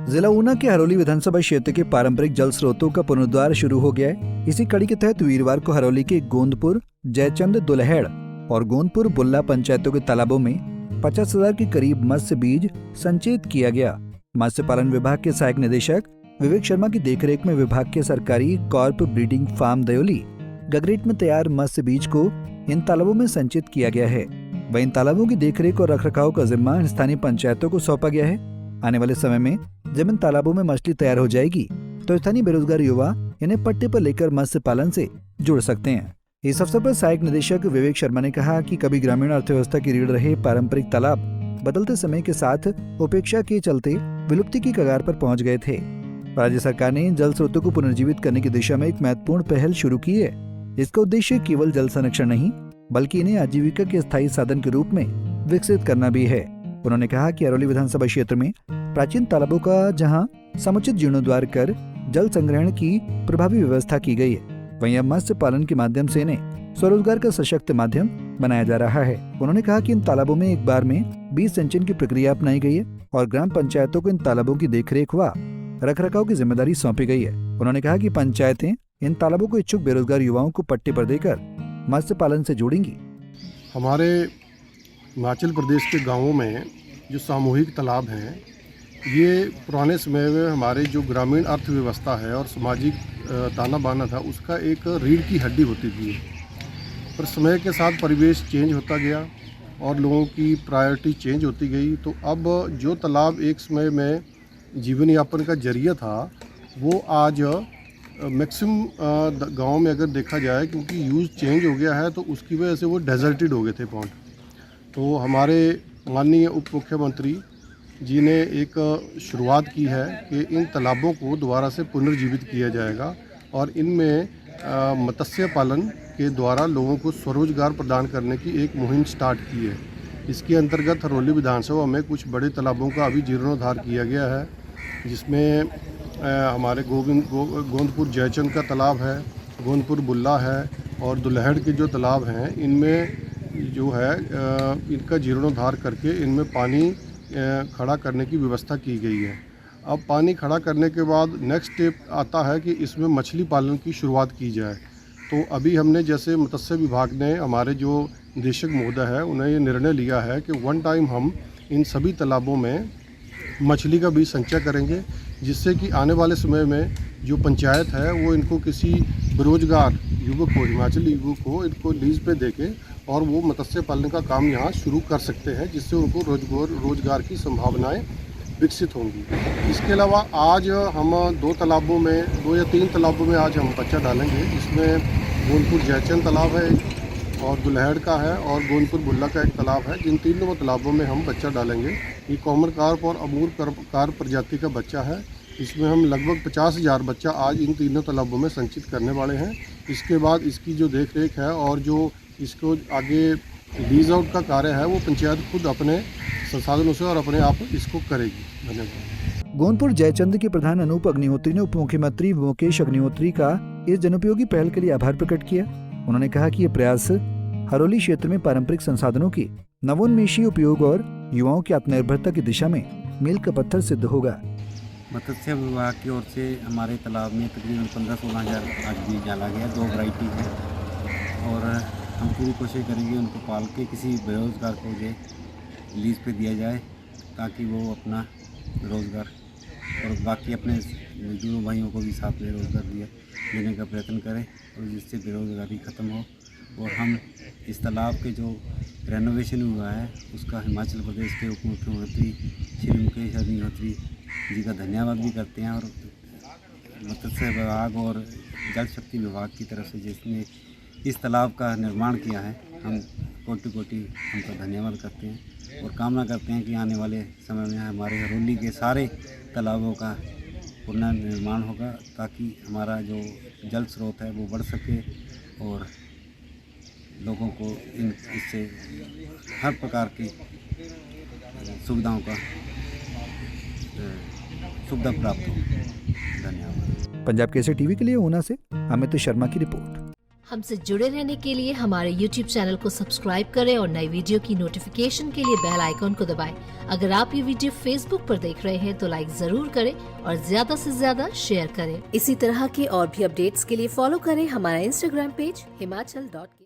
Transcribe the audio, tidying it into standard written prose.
जिला ऊना के हरोली विधानसभा क्षेत्र के पारंपरिक जल स्रोतों का पुनरुद्धार शुरू हो गया है। इसी कड़ी के तहत वीरवार को हरोली के गोंदपुर, जयचंद, दुल्हेड़ और गोंदपुर बुल्ला पंचायतों के तालाबों में 50,000 के करीब मत्स्य बीज संचित किया गया। मत्स्य पालन विभाग के सहायक निदेशक विवेक शर्मा की देखरेख में विभाग के सरकारी carp breeding farm Dayoli Gagret में तैयार मत्स्य बीज को इन तालाबों में संचित किया गया है। वहीं इन तालाबों की देखरेख और रखरखाव का जिम्मा स्थानीय पंचायतों को सौंपा गया है। आने वाले समय में जब इन तालाबों में मछली तैयार हो जाएगी तो स्थानीय बेरोजगार युवा इन्हें पट्टे पर लेकर मत्स्य पालन से जुड़ सकते हैं। इस अवसर पर सहायक निदेशक विवेक शर्मा ने कहा कि कभी ग्रामीण अर्थव्यवस्था की रीढ़ रहे पारंपरिक तालाब बदलते समय के साथ उपेक्षा के चलते विलुप्ति की कगार पर पहुंच गए थे। राज्य सरकार ने जल स्रोतों को पुनर्जीवित करने की दिशा में एक महत्वपूर्ण पहल शुरू की है। इसका उद्देश्य केवल जल संरक्षण नहीं बल्कि इन्हें आजीविका के स्थायी साधन के रूप में विकसित करना भी है। उन्होंने कहा कि हरोली विधानसभा क्षेत्र में प्राचीन तालाबों का जहां समुचित जीर्णोद्धार कर जल संग्रहण की प्रभावी व्यवस्था की गई है, वहीं अब मत्स्य पालन के माध्यम से इन्हें स्वरोजगार का सशक्त माध्यम बनाया जा रहा है। उन्होंने कहा कि इन तालाबों में एक बार में बीज संचयन की प्रक्रिया अपनाई गई है और ग्राम पंचायतों को इन तालाबों की देखरेख व रखरखाव की जिम्मेदारी सौंपी गई है। उन्होंने कहा कि पंचायतें इन तालाबों को इच्छुक बेरोजगार युवाओं को पट्टे पर देकर मत्स्य पालन से जोड़ेंगी। हमारे हिमाचल प्रदेश के गांवों में जो सामूहिक तालाब हैं, ये पुराने समय में हमारे जो ग्रामीण अर्थव्यवस्था है और सामाजिक ताना बाना था, उसका एक रीढ़ की हड्डी होती थी। पर समय के साथ परिवेश चेंज होता गया और लोगों की प्रायोरिटी चेंज होती गई, तो अब जो तालाब एक समय में जीवन यापन का जरिया था, वो आज मैक्सिमम गाँव में अगर देखा जाए, क्योंकि यूज़ चेंज हो गया है, तो उसकी वजह से वो डेजर्टेड हो गए थे पॉन्ड। तो हमारे माननीय उप मुख्यमंत्री जी ने एक शुरुआत की है कि इन तालाबों को दोबारा से पुनर्जीवित किया जाएगा और इनमें मत्स्य पालन के द्वारा लोगों को स्वरोजगार प्रदान करने की एक मुहिम स्टार्ट की है। इसके अंतर्गत हरोली विधानसभा में कुछ बड़े तालाबों का अभी जीर्णोद्धार किया गया है, जिसमें हमारे गोंदपुर जयचंद का तालाब है, गोंदपुर बुल्ला है और दुल्हेड़ के जो तालाब हैं, इनमें जो है इनका जीर्णोद्धार करके इनमें पानी खड़ा करने की व्यवस्था की गई है। अब पानी खड़ा करने के बाद नेक्स्ट स्टेप आता है कि इसमें मछली पालन की शुरुआत की जाए। तो अभी हमने जैसे मत्स्य विभाग ने, हमारे जो निदेशक महोदय है, उन्हें ये निर्णय लिया है कि वन टाइम हम इन सभी तालाबों में मछली का बीज संचय करेंगे, जिससे कि आने वाले समय में जो पंचायत है वो इनको किसी बेरोजगार युवक को, हिमाचली युवक को, इनको लीज पे देके और वो मत्स्य पालन का काम यहाँ शुरू कर सकते हैं, जिससे उनको रोजगार की संभावनाएं विकसित होंगी। इसके अलावा आज हम दो या तीन तालाबों में आज हम बच्चा डालेंगे। इसमें गोंदपुर जयचंद तालाब है और दुल्हेड़ का है और गोंदपुर बुल्ला का एक तालाब है। जिन तीनों तालाबों में हम बच्चा डालेंगे। ये कॉमन कार्प और अमूर कार्प प्रजाति का बच्चा है। इसमें हम लगभग 50,000 बच्चा आज इन तीनों तालाबों में संचित करने वाले हैं। इसके बाद इसकी जो देख रेख है और जो इसको आगे लीज आउट का कार्य है, वो पंचायत खुद अपने संसाधनों से और अपने आप इसको करेगी। धन्यवाद। गोंदपुर जयचंद के प्रधान अनूप अग्निहोत्री ने उप मुख्यमंत्री मुकेश अग्निहोत्री का इस जनोपयोगी पहल के लिए आभार प्रकट किया। उन्होंने कहा कि ये प्रयास हरोली क्षेत्र में पारंपरिक संसाधनों के नवोन्मेषी उपयोग और युवाओं की आत्मनिर्भरता की दिशा में मील का पत्थर सिद्ध होगा। मत्स्य विभाग की ओर से हमारे तालाब में तकरीबन 15-16 हज़ार आज बीज डाला गया। 2 वैरायटी है और हम पूरी कोशिश करेंगे उनको पाल के किसी बेरोजगार को जो लीज पे दिया जाए, ताकि वो अपना रोज़गार और बाकी अपने मजदूरों भाइयों को भी साथ में रोज़गार देने का प्रयत्न करें और जिससे बेरोज़गारी ख़त्म हो। और हम इस तालाब के जो रेनोवेशन हुआ है, उसका हिमाचल प्रदेश के उप मुख्यमंत्री श्री मुकेश अग्निहोत्री जी का धन्यवाद भी करते हैं और मत्स्य विभाग और जल शक्ति विभाग की तरफ से जिसने इस तालाब का निर्माण किया है, हम कोटि उनका धन्यवाद करते हैं और कामना करते हैं कि आने वाले समय में हमारे हरोली के सारे तालाबों का पुनर्निर्माण होगा, ताकि हमारा जो जल स्रोत है वो बढ़ सके और लोगों को इससे हर प्रकार की सुविधाओं का सुविधा प्राप्त हो। धन्यवाद। पंजाब केसरी टीवी के लिए ऊना से अमित शर्मा की रिपोर्ट। हमसे जुड़े रहने के लिए हमारे YouTube चैनल को सब्सक्राइब करें और नई वीडियो की नोटिफिकेशन के लिए बेल आइकॉन को दबाएं। अगर आप ये वीडियो Facebook पर देख रहे हैं तो लाइक जरूर करें और ज्यादा से ज्यादा शेयर करें। इसी तरह के और भी अपडेट्स के लिए फॉलो करें हमारा Instagram पेज himachal.ke।